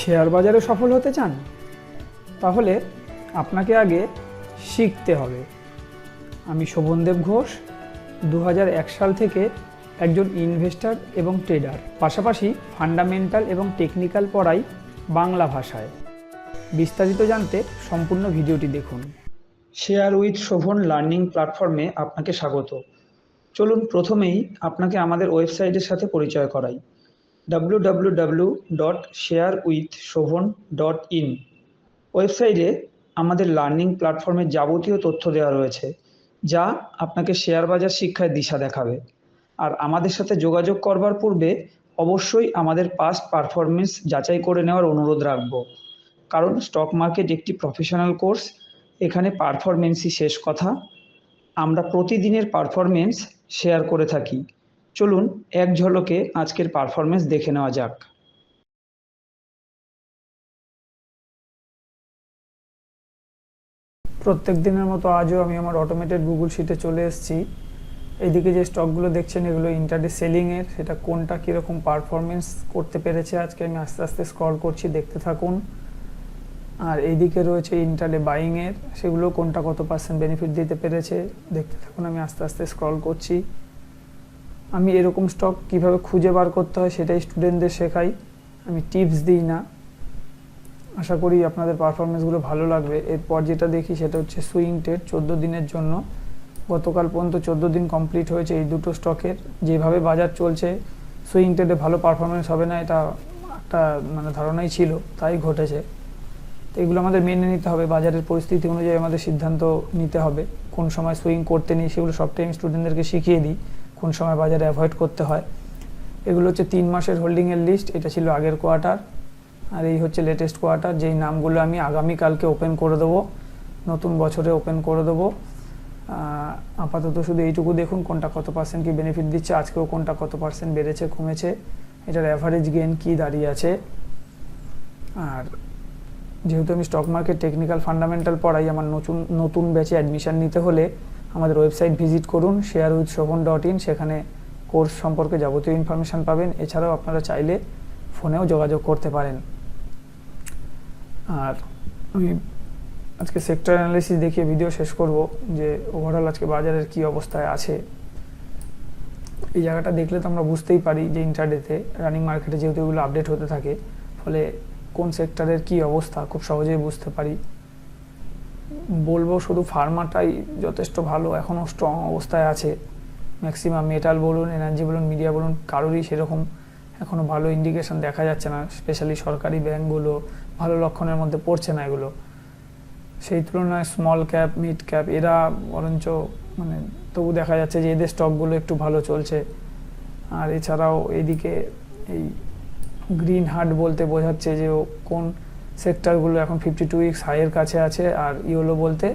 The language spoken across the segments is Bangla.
শেয়ার বাজারে সফল হতে চান? তাহলে আপনাকে আগে শিখতে হবে। আমি শোভনদেব ঘোষ, 2001 সাল থেকে একজন ইনভেস্টর এবং ট্রেডার, পাশাপাশি ফান্ডামেন্টাল এবং টেকনিক্যাল পড়াই বাংলা ভাষায়। বিস্তারিত জানতে সম্পূর্ণ ভিডিওটি দেখুন। শেয়ার উইথ শোভন লার্নিং প্ল্যাটফর্মে আপনাকে স্বাগত। চলুন প্রথমেই আপনাকে আমাদের ওয়েবসাইটের সাথে পরিচয় করাই। www.sharewithshobhan.in ওয়েবসাইটে আমাদের লার্নিং প্ল্যাটফর্মের যাবতীয় তথ্য দেওয়া রয়েছে, যা আপনাকে শেয়ার বাজার শিক্ষায় দিশা দেখাবে। আর আমাদের সাথে যোগাযোগ করবার পূর্বে অবশ্যই আমাদের পাস্ট পারফরমেন্স যাচাই করে নেওয়ার অনুরোধ রাখব, কারণ স্টক মার্কেট একটি প্রফেশনাল কোর্স। এখানে পারফরমেন্সই শেষ কথা। আমরা প্রতিদিনের পারফরমেন্স শেয়ার করে থাকি। চলুন এক ঝলকে আজকের পারফরমেন্স দেখে নেওয়া যাক। প্রত্যেক দিনের মতো আজও আমি আমার অটোমেটেড গুগল শিটে চলে এসেছি। এইদিকে যে স্টকগুলো দেখছেন এগুলো ইন্টারডে সেলিংয়ের, সেটা কোনটা কীরকম পারফরমেন্স করতে পেরেছে আজকে আমি আস্তে আস্তে স্ক্রল করছি, দেখতে থাকুন। আর এইদিকে রয়েছে ইন্টারডে বাইংয়ের, সেগুলো কোনটা কত পার্সেন্ট বেনিফিট দিতে পেরেছে দেখতে থাকুন। আমি আস্তে আস্তে স্ক্রল করছি। আমি এরকম স্টক কিভাবে খুঁজে বার করতে হয় সেটাই স্টুডেন্টদের শেখাই, আমি টিপস দিই না। আশা করি আপনাদের পারফরমেন্সগুলো ভালো লাগবে। এরপর যেটা দেখি সেটা হচ্ছে সুইং ট্রেড 14 দিনের জন্য। গতকাল পর্যন্ত 14 দিন কমপ্লিট হয়েছে এই দুটো স্টকের। যেভাবে বাজার চলছে সুইং ট্রেডে ভালো পারফরমেন্স হবে না, এটা একটা ধারণাই ছিল, তাই ঘটেছে। তো এগুলো আমাদের মেনে নিতে হবে, বাজারের পরিস্থিতি অনুযায়ী আমাদের সিদ্ধান্ত নিতে হবে। কোন সময় সুইং করতে নেই সেগুলো সবটাই আমি স্টুডেন্টদেরকে শিখিয়ে দিই, কোন সময় বাজারে অ্যাভয়েড করতে হয়। এগুলো হচ্ছে 3 মাসের হোল্ডিংয়ের লিস্ট। এটা ছিল আগের কোয়ার্টার, আর এই হচ্ছে লেটেস্ট কোয়ার্টার, যেই নামগুলো আমি আগামীকালকে ওপেন করে দেবো, নতুন বছরে ওপেন করে দেবো। আপাতত শুধু এইটুকু দেখুন কোনটা কত পার্সেন্ট কি বেনিফিট দিচ্ছে, আজকেও কোনটা কত পার্সেন্ট বেড়েছে কমেছে, এটার অ্যাভারেজ গেইন কি দাঁড়িয়ে আছে। আর যেহেতু আমি স্টক মার্কেট টেকনিক্যাল ফান্ডামেন্টাল পড়াই, আমার নতুন ব্যাচে অ্যাডমিশন নিতে হলে আমাদের ওয়েবসাইট ভিজিট করুন sharewithshobhan.in। সেখানে কোর্স সম্পর্কে যাবতীয় ইনফরমেশান পাবেন। এছাড়াও আপনারা চাইলে ফোনেও যোগাযোগ করতে পারেন। আর আমি আজকে সেক্টর অ্যানালিসিস দেখিয়ে ভিডিও শেষ করব, যে ওভারঅল আজকে বাজারের কি অবস্থায় আছে। এই জায়গাটা দেখলে তো আমরা বুঝতেই পারি যে ইন্টারডেতে রানিং মার্কেটে যেহেতু এগুলো আপডেট হতে থাকে, ফলে কোন সেক্টরের কি অবস্থা খুব সহজেই বুঝতে পারি। বলবো শুধু ফার্মাটাই যথেষ্ট ভালো, এখনও স্ট্রং অবস্থায় আছে। ম্যাক্সিমাম মেটাল বলুন, এনার্জি বলুন, মিডিয়া বলুন, কারোরই সেরকম এখনও ভালো ইন্ডিকেশন দেখা যাচ্ছে না। স্পেশালি সরকারি ব্যাঙ্কগুলো ভালো লক্ষণের মধ্যে পড়ছে না এগুলো। সেই তুলনায় স্মল ক্যাপ, মিড ক্যাপ এরা বরঞ্চ তবু দেখা যাচ্ছে যে এদের স্টকগুলো একটু ভালো চলছে। আর এছাড়াও এইদিকে এই গ্রিন হার্ট বলতে বোঝাচ্ছে যে কোন সেক্টরগুলো এখন 52 উইকস হাইয়ের কাছে আছে, আর ইয়েলো বলতে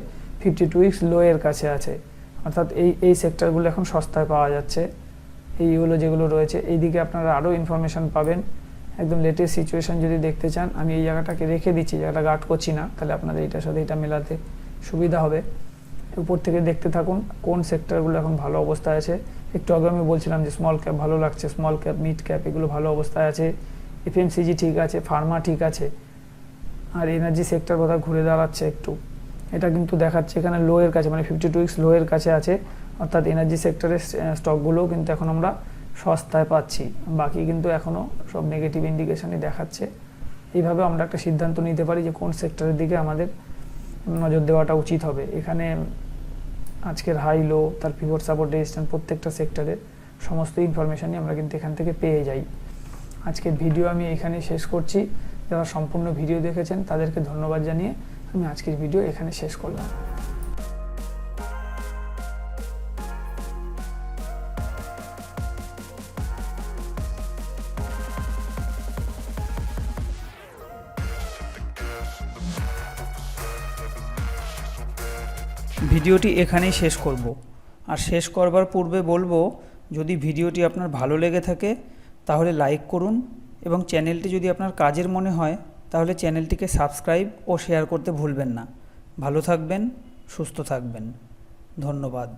52 উইকস লোয়ের কাছে আছে। অর্থাৎ এই সেক্টরগুলো এখন সস্তায় পাওয়া যাচ্ছে। এই ইয়েলো যেগুলো রয়েছে এইদিকে আপনারা আরও ইনফরমেশান পাবেন। একদম লেটেস্ট সিচুয়েশান যদি দেখতে চান, আমি এই জায়গাটাকে রেখে দিচ্ছি, জায়গাটা গার্ড করছি না, তাহলে আপনাদের এইটার সাথে এটা মেলাতে সুবিধা হবে। উপর থেকে দেখতে থাকুন কোন সেক্টরগুলো এখন ভালো অবস্থায় আছে। একটু আগে আমি বলছিলাম যে স্মল ক্যাপ ভালো লাগছে, স্মল ক্যাপ, মিড ক্যাপ এগুলো ভালো অবস্থায় আছে। এফএমসিজি ঠিক আছে, ফার্মা ঠিক আছে, আর এনার্জি সেক্টর কথা ঘুরে দাঁড়াচ্ছে একটু। এটা কিন্তু দেখাচ্ছে এখানে লোয়ের কাছে, 52 উইকস লোয়ের কাছে আছে। অর্থাৎ এনার্জি সেক্টরের স্টকগুলোও কিন্তু এখন আমরা সস্তায় পাচ্ছি। বাকি কিন্তু এখনও সব নেগেটিভ ইন্ডিকেশনই দেখাচ্ছে। এইভাবে আমরা একটা সিদ্ধান্ত নিতে পারি যে কোন সেক্টরের দিকে আমাদের নজর দেওয়াটা উচিত হবে। এখানে আজকের হাই লো, তার পিভট সাপোর্ট রেজিস্ট্যান্স, প্রত্যেকটা সেক্টরের সমস্ত ইনফরমেশানই আমরা কিন্তু এখান থেকে পেয়ে যাই। আজকের ভিডিও আমি এখানেই শেষ করছি। যারা সম্পূর্ণ ভিডিও দেখেছেন তাদেরকে ধন্যবাদ জানিয়ে আমি আজকের ভিডিও এখানে শেষ করলাম। ভিডিওটি এখানেই শেষ করব। আর শেষ করবার পূর্বে বলবো, যদি ভিডিওটি আপনার ভালো লেগে থাকে তাহলে লাইক করুন, এবং চ্যানেলটি যদি আপনার কাজের মনে হয় তাহলে চ্যানেলটিকে সাবস্ক্রাইব ও শেয়ার করতে ভুলবেন না। ভালো থাকবেন, সুস্থ থাকবেন। ধন্যবাদ।